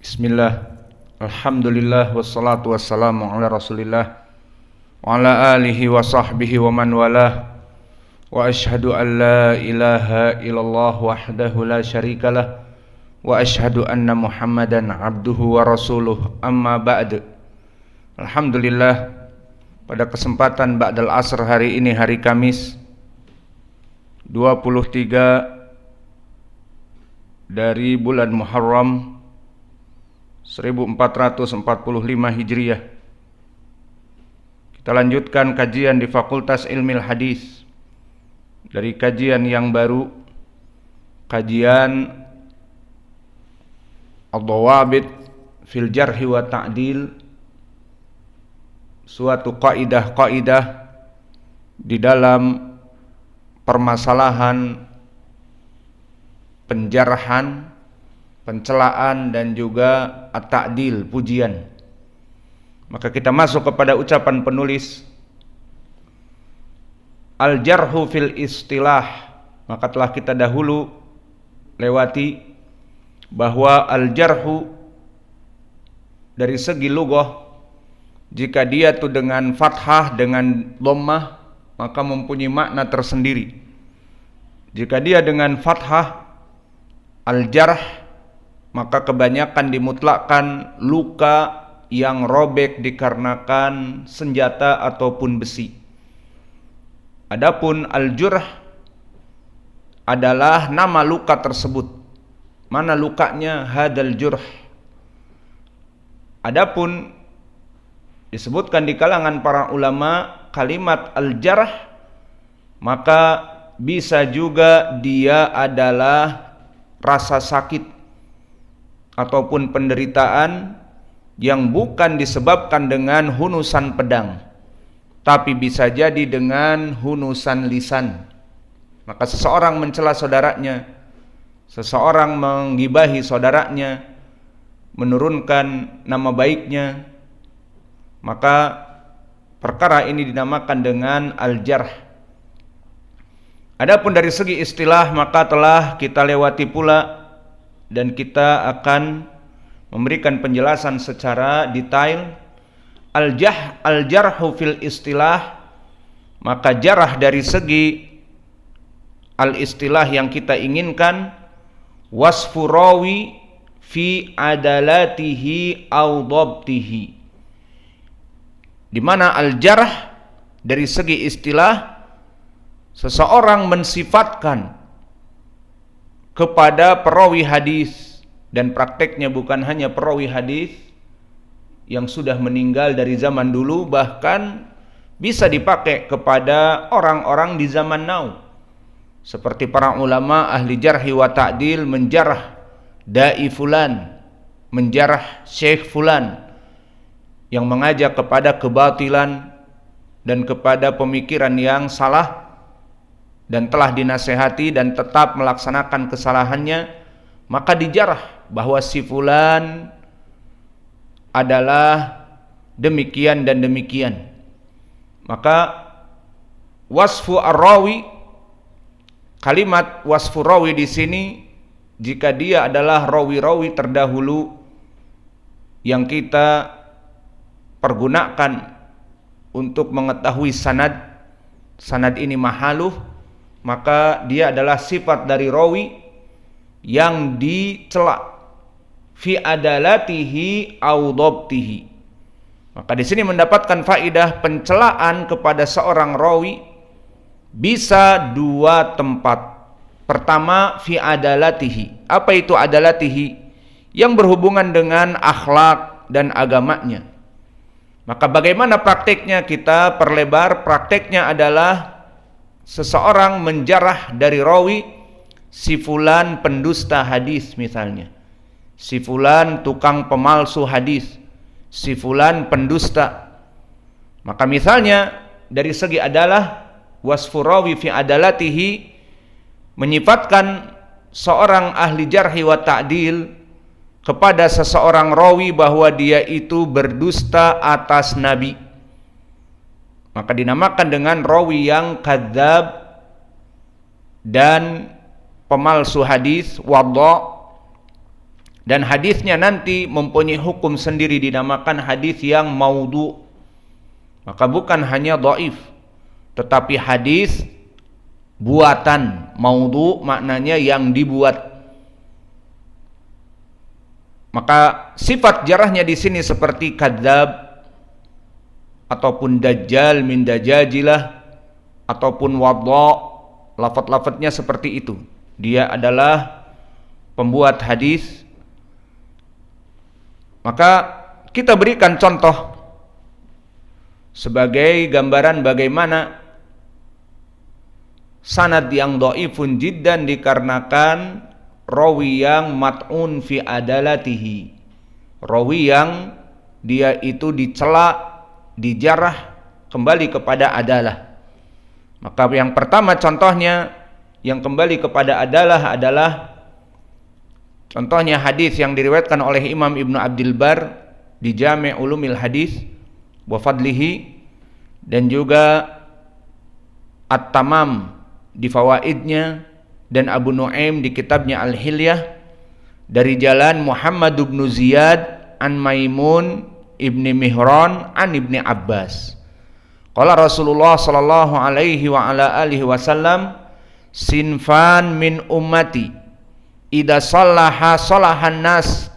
Bismillah, alhamdulillah, wassalatu wassalamu ala rasulillah wa ala alihi wa sahbihi wa man walah. Wa ashhadu an la ilaha illallah wahdahu la syarikalah wa ashhadu anna muhammadan abduhu wa rasuluh, amma ba'd. Alhamdulillah, pada kesempatan ba'dal asr hari ini, hari Kamis 23 dari bulan Muharram 1445 Hijriah. Kita lanjutkan kajian di Fakultas Ilmil Hadis. Dari kajian yang baru, kajian Ad-Dawabit fil Jarhi wa Ta'dil, suatu kaidah-kaidah di dalam permasalahan penjarahan, pencelaan dan juga at-ta'dil, pujian. Maka kita masuk kepada ucapan penulis, al-jarhu fil istilah. Maka telah kita dahulu lewati bahwa al-jarhu dari segi lughah, jika dia itu dengan fathah, dengan dhammah, maka mempunyai makna tersendiri. Jika dia dengan fathah, al-jarh, maka kebanyakan dimutlakkan luka yang robek dikarenakan senjata ataupun besi. Adapun al-jurh adalah nama luka tersebut. Mana lukanya? Hadal jurh. Adapun disebutkan di kalangan para ulama kalimat al-jarh, maka bisa juga dia adalah rasa sakit ataupun penderitaan yang bukan disebabkan dengan hunusan pedang, tapi bisa jadi dengan hunusan lisan. Maka seseorang mencela saudaranya, seseorang menggibahi saudaranya, menurunkan nama baiknya, maka perkara ini dinamakan dengan al-jarh. Adapun dari segi istilah, maka telah kita lewati pula dan kita akan memberikan penjelasan secara detail. Al-jarhu fil istilah, maka jarah dari segi al-istilah yang kita inginkan, wasfu rawi fi adalatihi aw dhabtihi. Di mana al-jarh dari segi istilah, seseorang mensifatkan kepada perawi hadis, dan prakteknya bukan hanya perawi hadis yang sudah meninggal dari zaman dulu, bahkan bisa dipakai kepada orang-orang di zaman now, seperti para ulama ahli jarhi wa ta'dil menjarah dai fulan, menjarah syekh fulan yang mengajak kepada kebatilan dan kepada pemikiran yang salah, dan telah dinasehati dan tetap melaksanakan kesalahannya, maka dijarah bahwa si fulan adalah demikian dan demikian. Maka wasfu ar-rawi, kalimat wasfu rawi di sini, jika dia adalah rawi-rawi terdahulu yang kita pergunakan untuk mengetahui sanad ini mahaluh, maka dia adalah sifat dari rawi yang dicela fi adalatihi aw dhabtihi. Maka di sini mendapatkan faidah pencelaan kepada seorang rawi bisa dua tempat. Pertama, fi adalatihi. Apa itu adalatihi? Yang berhubungan dengan akhlak dan agamanya. Maka bagaimana prakteknya? Kita perlebar. Prakteknya adalah seseorang menjarah dari rawi, si fulan pendusta hadis misalnya, si fulan tukang pemalsu hadis, si fulan pendusta. Maka misalnya dari segi adalah wasfu rawi fi adalatihi, menyifatkan seorang ahli jarhi wa ta'dil kepada seseorang rawi bahwa dia itu berdusta atas nabi, maka dinamakan dengan rawi yang kadzab dan pemalsu hadis, wadha, Dan hadisnya nanti mempunyai hukum sendiri, dinamakan hadis yang maudhu. Maka bukan hanya dhaif, tetapi hadis buatan. Maudhu maknanya yang dibuat. Maka sifat jarahnya di sini seperti kadzab ataupun dajjal min dajajilah ataupun wadha, lafaz-lafaznya seperti itu. Dia adalah pembuat hadis. Maka kita berikan contoh sebagai gambaran bagaimana sanad yang dhaifun jiddan dikarenakan rawi yang mat'un fi adalatihi, rawi yang dia itu dicela, dijarah kembali kepada adalah. Maka yang pertama contohnya yang kembali kepada adalah contohnya hadis yang diriwayatkan oleh Imam Ibnu Abdul Bar di Jami' Ulumil Hadis wa Fadlihi, dan juga At-Tamam di Fawaidnya, dan Abu Nuaim di kitabnya Al-Hilyah dari jalan Muhammad bin Ziyad an Maimun ibni Mihran an ibni Abbas. Qala Rasulullah sallallahu alaihi wa ala alihi wasallam, sinfan min ummati idza sallaha salahan nas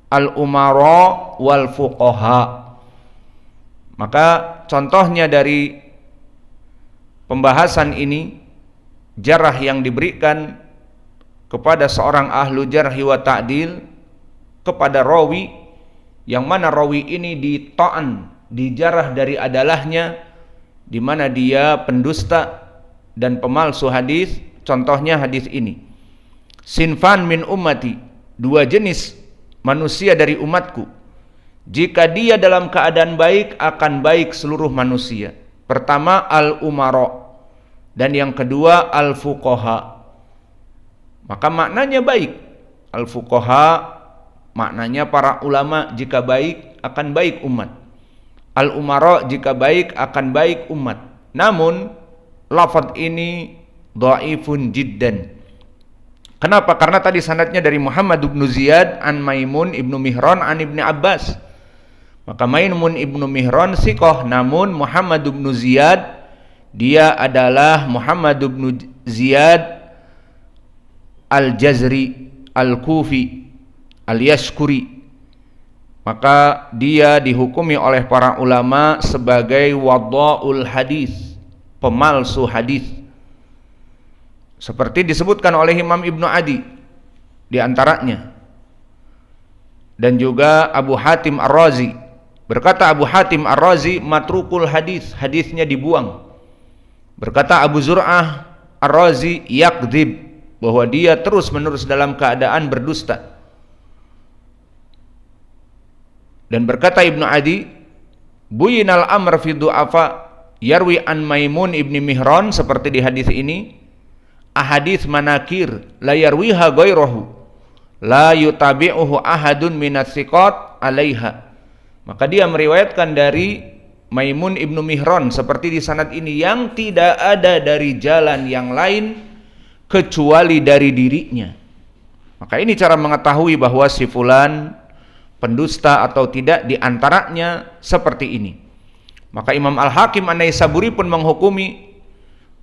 al-umara wal fuqaha. Maka contohnya dari pembahasan ini, jarah yang diberikan kepada seorang ahlu jarhi wa ta'dil kepada rawi yang mana rawi ini dita'an, dijarah dari adalahnya, di mana dia pendusta dan pemalsu hadis. Contohnya hadis ini, sinfan min ummati, dua jenis manusia dari umatku, jika dia dalam keadaan baik akan baik seluruh manusia. Pertama al-umara, dan yang kedua al-fuqaha. Maka maknanya baik. Al-fuqaha maknanya para ulama, jika baik akan baik umat. Al-umara, jika baik akan baik umat. Namun lafaz ini dhaifun jiddan. Kenapa? Karena tadi sanadnya dari Muhammad bin Ziyad an Maimun ibnu Mihran an ibni Abbas. Maka Maimun ibnu Mihran siqah, namun Muhammad bin Ziyad dia adalah Muhammad bin Ziyad Al-Jazri Al-Kufi Al-Yashkuri. Maka dia dihukumi oleh para ulama sebagai wadha'ul hadis, pemalsu hadis. Seperti disebutkan oleh Imam Ibnu Adi di antaranya, dan juga Abu Hatim Ar-Razi. Berkata Abu Hatim Ar-Razi, matrukul hadis, hadisnya dibuang. Berkata Abu Zur'ah Ar-Razi, yakdzib, bahwa dia terus menerus dalam keadaan berdusta. Dan berkata Ibnu Adi, buyinal amr fi du'afa yarwi an Maimun ibni Mihran, seperti di hadis ini, ahadits manakir la yarwiha ghairuhu la yutabi'uhu ahadun minas siqat alaiha. Maka dia meriwayatkan dari Maimun ibnu Mihran seperti di sanad ini, yang tidak ada dari jalan yang lain kecuali dari dirinya. Maka ini cara mengetahui bahwa si fulan pendusta atau tidak, di antaranya seperti ini. Maka Imam Al-Hakim An-Naisaburi pun menghukumi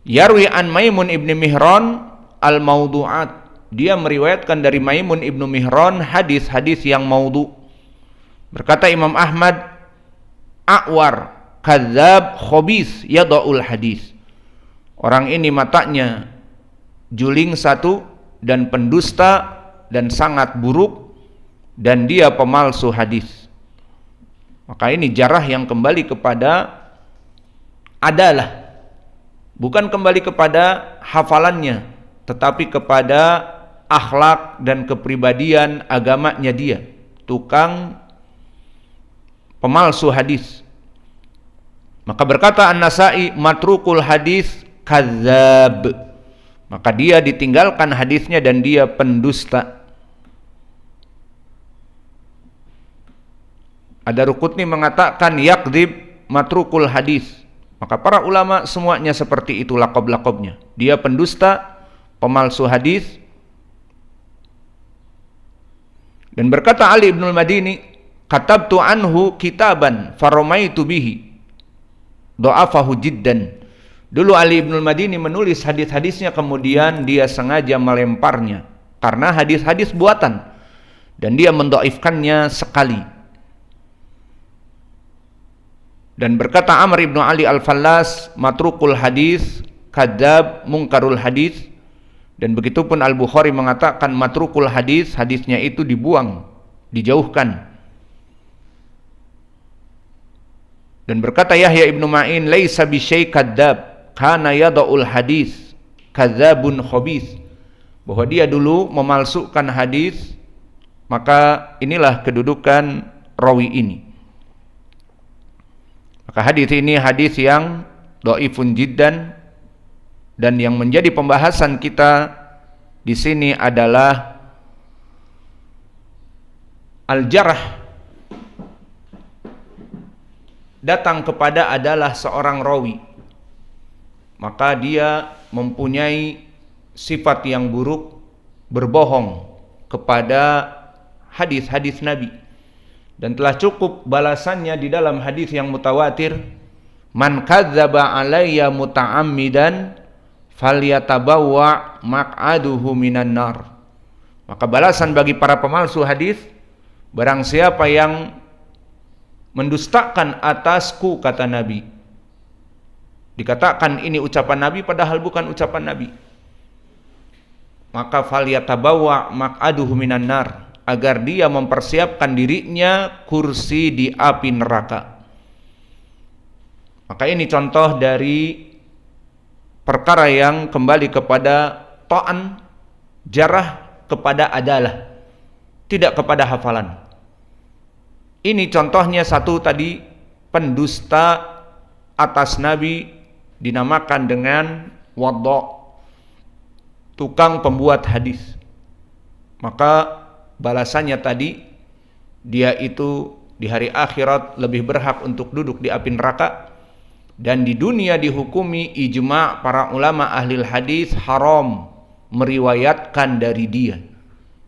yarwi an Maimun ibni Mihran al-maudu'at, dia meriwayatkan dari Maimun ibnu Mihran hadis-hadis yang maudhu. Berkata Imam Ahmad, a'war kadzab khabis yada'ul hadis, orang ini matanya juling satu dan pendusta dan sangat buruk, dan dia pemalsu hadis. Maka ini jarah yang kembali kepada adalah, bukan kembali kepada hafalannya, tetapi kepada akhlak dan kepribadian agamanya dia, tukang pemalsu hadis. Maka berkata An-Nasai, matrukul hadis kadzab, maka dia ditinggalkan hadisnya dan dia pendusta. Ad-Darqutni mengatakan yakdzib matrukul hadis. Maka para ulama semuanya seperti itu laqab-laqabnya. Dia pendusta, pemalsu hadis, Dan berkata Ali ibn al-Madini, katabtu anhu kitaban faromaitu bihi do'afahu jiddan. Dulu Ali ibn al-Madini menulis hadis-hadisnya, kemudian dia sengaja melemparnya karena hadis-hadis buatan dan dia mendoifkannya sekali. Dan berkata Amr ibn Ali al-Fallas, matrukul hadis kadzab mungkarul hadis. Dan begitupun Al-Bukhari mengatakan matrukul hadis, hadisnya itu dibuang, dijauhkan. Dan berkata Yahya ibnu Ma'in, laisa bisyai kadzab kana yada'ul hadis kadzabun khabis, bahwa dia dulu memalsukan hadis, maka inilah kedudukan rawi ini. Maka hadis ini hadis yang dhaifun jiddan, dan yang menjadi pembahasan kita di sini adalah al-jarh datang kepada adalah seorang rawi, maka dia mempunyai sifat yang buruk, berbohong kepada hadis-hadis Nabi. Dan telah cukup balasannya di dalam hadis yang mutawatir, man kadzdzaba alayya muta'ammidan falyatabawwa maq'aduhu minan nar. Maka balasan bagi para pemalsu hadis, barang siapa yang mendustakan atasku, kata Nabi. Dikatakan ini ucapan Nabi padahal bukan ucapan Nabi. Maka falyatabawwa maq'aduhu minan nar, agar dia mempersiapkan dirinya kursi di api neraka. Maka ini contoh dari perkara yang kembali kepada ta'an, jarah kepada adalah, tidak kepada hafalan. Ini contohnya satu tadi, pendusta atas Nabi dinamakan dengan wadda', tukang pembuat hadis. Maka balasannya tadi, dia itu di hari akhirat lebih berhak untuk duduk di api neraka. Dan di dunia dihukumi ijma' para ulama ahli hadis haram meriwayatkan dari dia.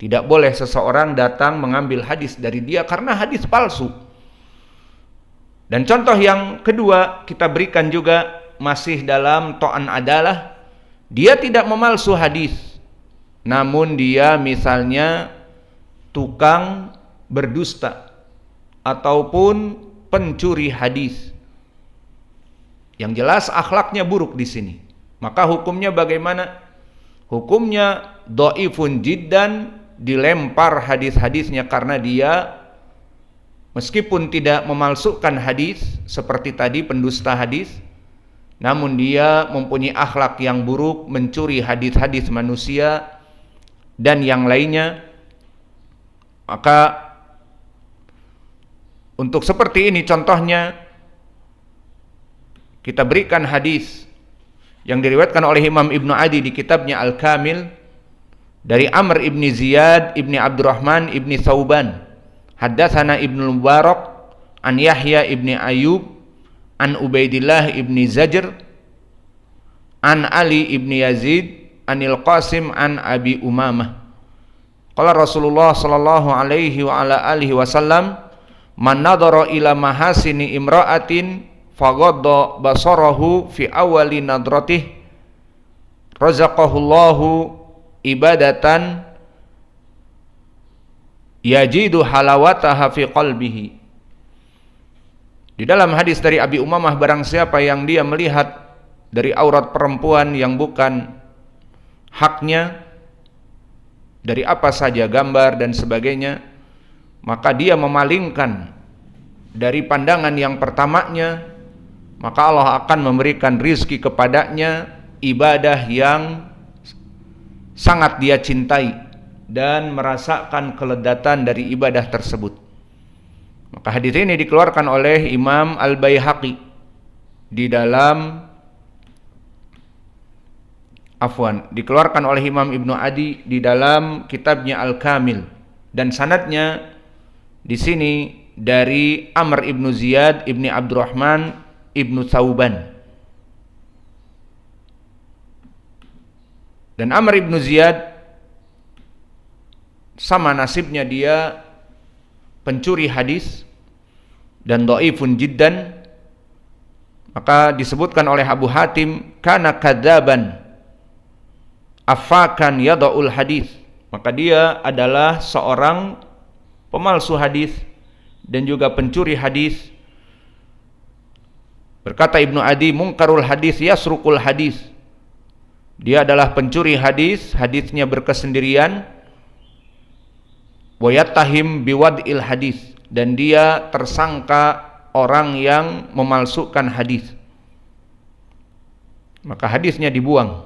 Tidak boleh seseorang datang mengambil hadis dari dia karena hadis palsu. Dan contoh yang kedua kita berikan juga masih dalam ta'an adalah, dia tidak memalsu hadis, namun dia misalnya tukang berdusta ataupun pencuri hadis. Yang jelas akhlaknya buruk di sini. Maka hukumnya bagaimana? Hukumnya dhaifun jiddan, dilempar hadis-hadisnya karena dia meskipun tidak memalsukan hadis seperti tadi pendusta hadis, namun dia mempunyai akhlak yang buruk, mencuri hadis-hadis manusia dan yang lainnya. Maka untuk seperti ini contohnya, kita berikan hadis yang diriwayatkan oleh Imam Ibnu Adi di kitabnya Al-Kamil dari Amr ibni Ziyad ibni Abdurrahman ibni Thauban, haddatsana Ibnu Mubarak an Yahya ibni Ayyub an Ubaidillah ibni Zajr an Ali ibni Yazid anil Qasim an Abi Umamah. Qala Rasulullah sallallahu alaihi wa ala alihi wasallam, man nadhara ila mahasini imra'atin faghadda basarahu fi awali nadratih razaqahullahu ibadatan yajidu halawataha fi qalbihi. Di dalam hadis dari Abi Umamah, barang siapa yang dia melihat dari aurat perempuan yang bukan haknya, dari apa saja, gambar dan sebagainya, maka dia memalingkan dari pandangan yang pertamanya, maka Allah akan memberikan rizki kepadanya, ibadah yang sangat dia cintai dan merasakan keledatan dari ibadah tersebut. Maka hadis ini dikeluarkan oleh Imam Al-Baihaqi di dalam dikeluarkan oleh Imam Ibnu Adi di dalam kitabnya Al-Kamil, dan sanadnya di sini dari Amr ibnu Ziyad ibni Abdurrahman ibnu Thauban. Dan Amr ibnu Ziyad sama nasibnya dia pencuri hadis dan dhaifun jiddan, maka disebutkan oleh Abu Hatim kana kadzaban afakan yada'ul hadis, maka dia adalah seorang pemalsu hadis dan juga pencuri hadis. Berkata Ibnu Adi, mungkarul hadis yasrukul hadis, dia adalah pencuri hadis, hadisnya berkesendirian. Wa yattahim biwad'il hadis, dan dia tersangka orang yang memalsukan hadis, maka hadisnya dibuang.